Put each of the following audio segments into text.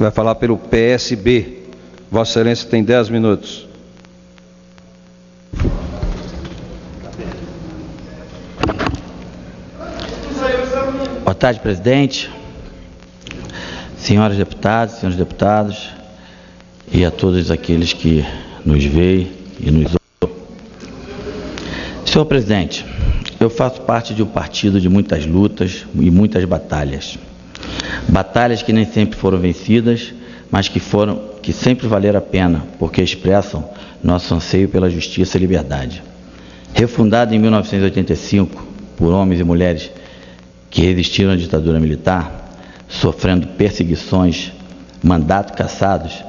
que vai falar pelo PSB. Vossa Excelência tem 10 minutos. Boa tarde, presidente, senhoras deputadas, senhores deputados e a todos aqueles que nos veem e nos ouvem. Senhor presidente, eu faço parte de um partido de muitas lutas e muitas batalhas. Batalhas que nem sempre foram vencidas, mas que sempre valeram a pena, porque expressam nosso anseio pela justiça e liberdade. Refundado em 1985 por homens e mulheres que resistiram à ditadura militar, sofrendo perseguições, mandatos cassados,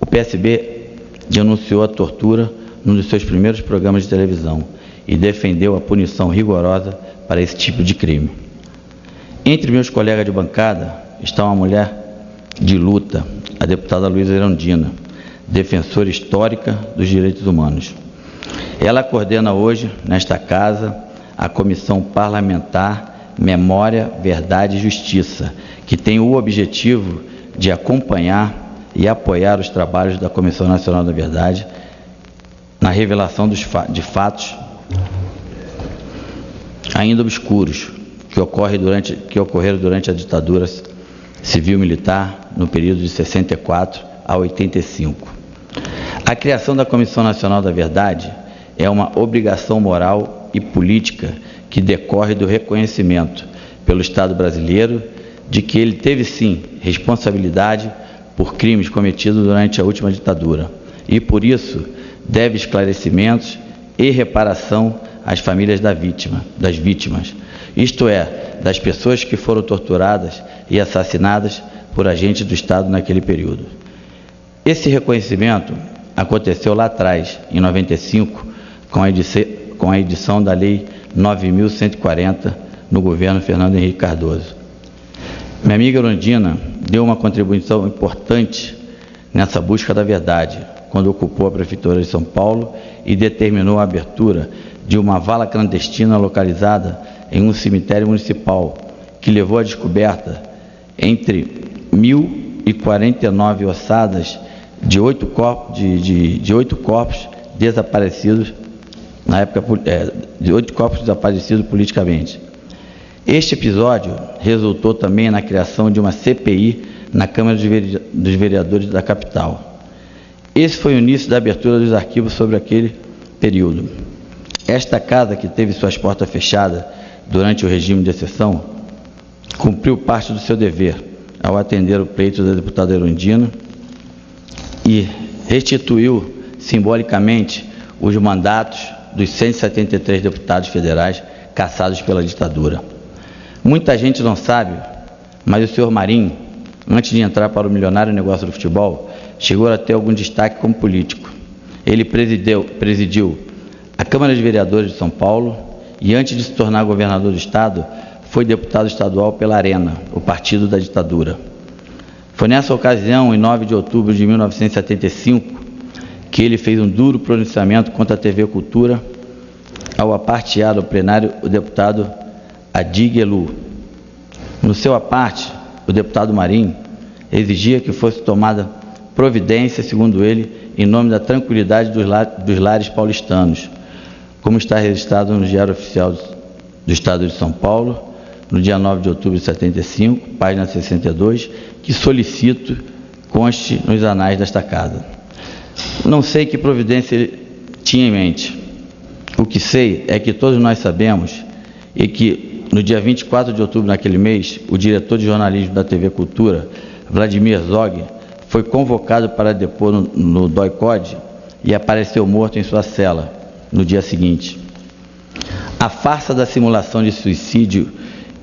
o PSB denunciou a tortura num dos seus primeiros programas de televisão e defendeu a punição rigorosa para esse tipo de crime. Entre meus colegas de bancada está uma mulher de luta, a deputada Luísa Erundina, defensora histórica dos direitos humanos. Ela coordena hoje, nesta casa, a Comissão Parlamentar Memória, Verdade e Justiça, que tem o objetivo de acompanhar e apoiar os trabalhos da Comissão Nacional da Verdade na revelação de fatos ainda obscuros que ocorreram durante a ditadura civil-militar no período de 64 a 85. A criação da Comissão Nacional da Verdade é uma obrigação moral e política que decorre do reconhecimento pelo Estado brasileiro de que ele teve sim responsabilidade por crimes cometidos durante a última ditadura e por isso deve esclarecimentos e reparação às famílias das vítimas, isto é, das pessoas que foram torturadas e assassinadas por agentes do Estado naquele período. Esse reconhecimento aconteceu lá atrás, em 95, com a edição da Lei 9.140 no governo Fernando Henrique Cardoso. Minha amiga Erundina deu uma contribuição importante nessa busca da verdade, quando ocupou a Prefeitura de São Paulo e determinou a abertura de uma vala clandestina localizada em um cemitério municipal, que levou à descoberta entre 1.049 ossadas de 8 corpos desaparecidos na época, de 8 corpos desaparecidos politicamente. Este episódio resultou também na criação de uma CPI na Câmara dos Vereadores da capital. Esse foi o início da abertura dos arquivos sobre aquele período. Esta casa, que teve suas portas fechadas durante o regime de exceção, cumpriu parte do seu dever ao atender o pleito da deputada Erundina e restituiu simbolicamente os mandatos dos 173 deputados federais cassados pela ditadura. Muita gente não sabe, mas o senhor Marinho, antes de entrar para o milionário negócio do futebol, chegou a ter algum destaque como político. Ele presidiu a Câmara de Vereadores de São Paulo e, antes de se tornar governador do estado, foi deputado estadual pela Arena, o partido da ditadura. Foi nessa ocasião, em 9 de outubro de 1975, que ele fez um duro pronunciamento contra a TV Cultura ao apartear ao plenário o deputado Adig Elu. No seu aparte, o deputado Marinho exigia que fosse tomada providência, segundo ele, em nome da tranquilidade dos lares paulistanos, como está registrado no Diário Oficial do Estado de São Paulo, no dia 9 de outubro de 75, página 62, que solicito conste nos anais desta casa. Não sei que providência ele tinha em mente. O que sei é que todos nós sabemos e que no dia 24 de outubro naquele mês, o diretor de jornalismo da TV Cultura, Vladimir Zog, foi convocado para depor no DOI-CODE e apareceu morto em sua cela no dia seguinte. A farsa da simulação de suicídio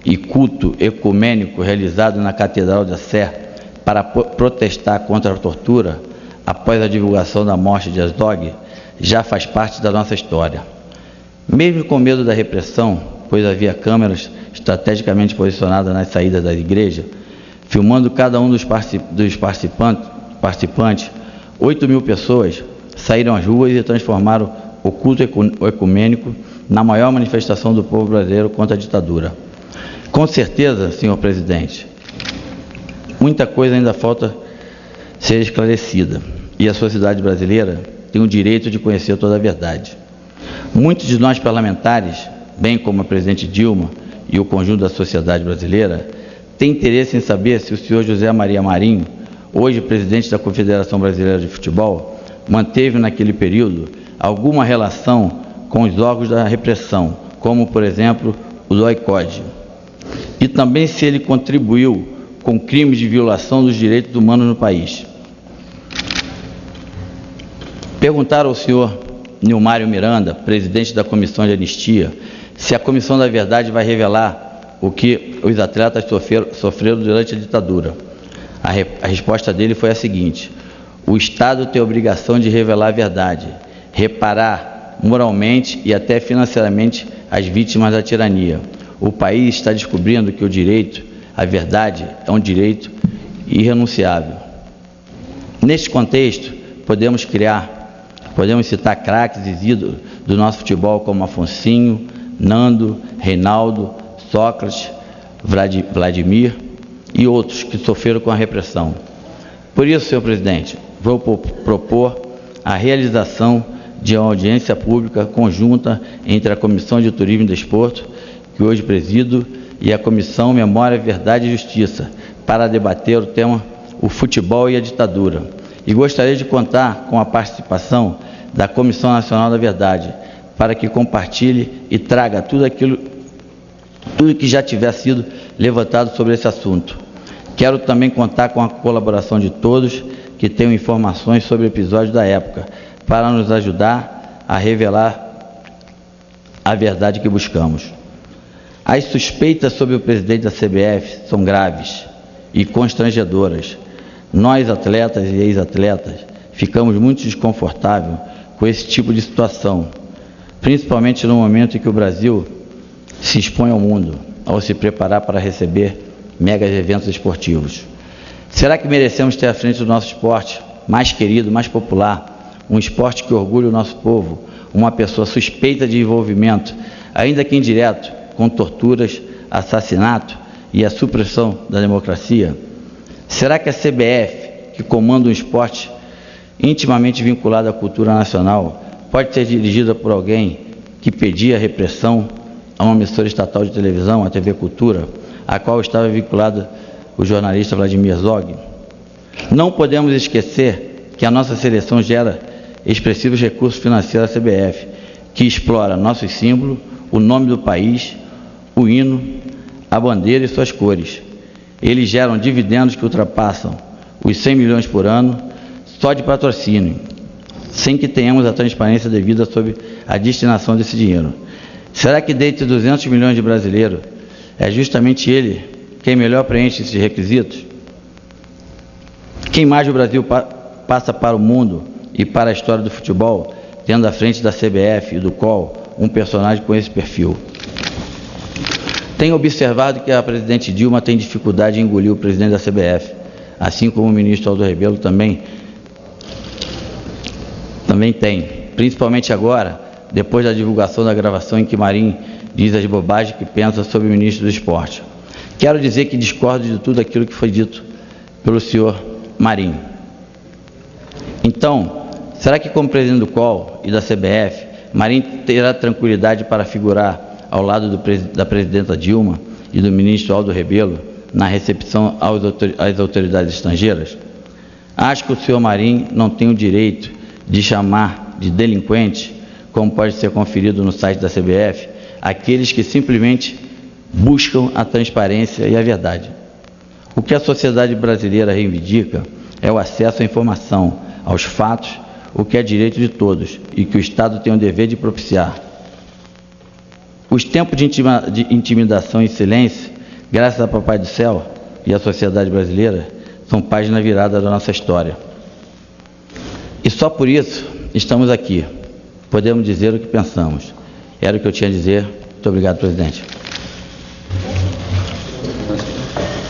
e culto ecumênico realizado na Catedral da Sé para protestar contra a tortura após a divulgação da morte de Zog já faz parte da nossa história. Mesmo com medo da repressão, pois havia câmeras estrategicamente posicionadas nas saídas da igreja, filmando cada um dos participantes, 8.000 pessoas saíram às ruas e transformaram o culto ecumênico na maior manifestação do povo brasileiro contra a ditadura. Com certeza, senhor presidente, muita coisa ainda falta seja esclarecida e a sociedade brasileira tem o direito de conhecer toda a verdade. Muitos de nós parlamentares, bem como a presidente Dilma e o conjunto da sociedade brasileira, têm interesse em saber se o senhor José Maria Marinho, hoje presidente da Confederação Brasileira de Futebol, manteve naquele período alguma relação com os órgãos da repressão, como, por exemplo, o DOI-CODE, e também se ele contribuiu com crimes de violação dos direitos humanos no país. Perguntaram ao senhor Nilmário Miranda, presidente da Comissão de Anistia, se a Comissão da Verdade vai revelar o que os atletas sofreram durante a ditadura. A resposta dele foi a seguinte: o Estado tem a obrigação de revelar a verdade, reparar moralmente e até financeiramente as vítimas da tirania. O país está descobrindo que o direito à verdade é um direito irrenunciável. Neste contexto, podemos citar craques e ídolos do nosso futebol como Afonsinho, Nando, Reinaldo, Sócrates, Vladimir e outros que sofreram com a repressão. Por isso, senhor presidente, vou propor a realização de uma audiência pública conjunta entre a Comissão de Turismo e Desporto, que hoje presido, e a Comissão Memória, Verdade e Justiça, para debater o tema o futebol e a ditadura. E gostaria de contar com a participação da Comissão Nacional da Verdade, para que compartilhe e traga tudo que já tiver sido levantado sobre esse assunto. Quero também contar com a colaboração de todos que tenham informações sobre episódios da época, para nos ajudar a revelar a verdade que buscamos. As suspeitas sobre o presidente da CBF são graves e constrangedoras. Nós, atletas e ex-atletas, ficamos muito desconfortáveis com esse tipo de situação, principalmente no momento em que o Brasil se expõe ao mundo, ao se preparar para receber megas eventos esportivos. Será que merecemos ter à frente do nosso esporte mais querido, mais popular, um esporte que orgulha o nosso povo, uma pessoa suspeita de envolvimento, ainda que indireto, com torturas, assassinato e a supressão da democracia? Será que a CBF, que comanda um esporte intimamente vinculado à cultura nacional, pode ser dirigida por alguém que pedia repressão a uma emissora estatal de televisão, a TV Cultura, a qual estava vinculado o jornalista Vladimir Zog? Não podemos esquecer que a nossa seleção gera expressivos recursos financeiros à CBF, que explora nossos símbolos, o nome do país, o hino, a bandeira e suas cores. Eles geram dividendos que ultrapassam os 100 milhões por ano só de patrocínio, sem que tenhamos a transparência devida sobre a destinação desse dinheiro. Será que dentre 200 milhões de brasileiros, é justamente ele quem melhor preenche esses requisitos? Quem mais o Brasil passa para o mundo e para a história do futebol, tendo à frente da CBF e do COL um personagem com esse perfil? Tenho observado que a presidente Dilma tem dificuldade em engolir o presidente da CBF, assim como o ministro Aldo Rebelo também tem, principalmente agora, depois da divulgação da gravação em que Marinho diz as bobagens que pensa sobre o ministro do Esporte. Quero dizer que discordo de tudo aquilo que foi dito pelo senhor Marinho. Então, será que como presidente do COL e da CBF, Marinho terá tranquilidade para figurar ao lado da presidenta Dilma e do ministro Aldo Rebelo na recepção às autoridades estrangeiras? Acho que o senhor Marinho não tem o direito de chamar de delinquente, como pode ser conferido no site da CBF, aqueles que simplesmente buscam a transparência e a verdade. O que a sociedade brasileira reivindica é o acesso à informação, aos fatos, o que é direito de todos e que o Estado tem o dever de propiciar. Os tempos de intimidação e silêncio, graças a Papai do Céu e à sociedade brasileira, são página virada da nossa história. E só por isso estamos aqui. Podemos dizer o que pensamos. Era o que eu tinha a dizer. Muito obrigado, presidente.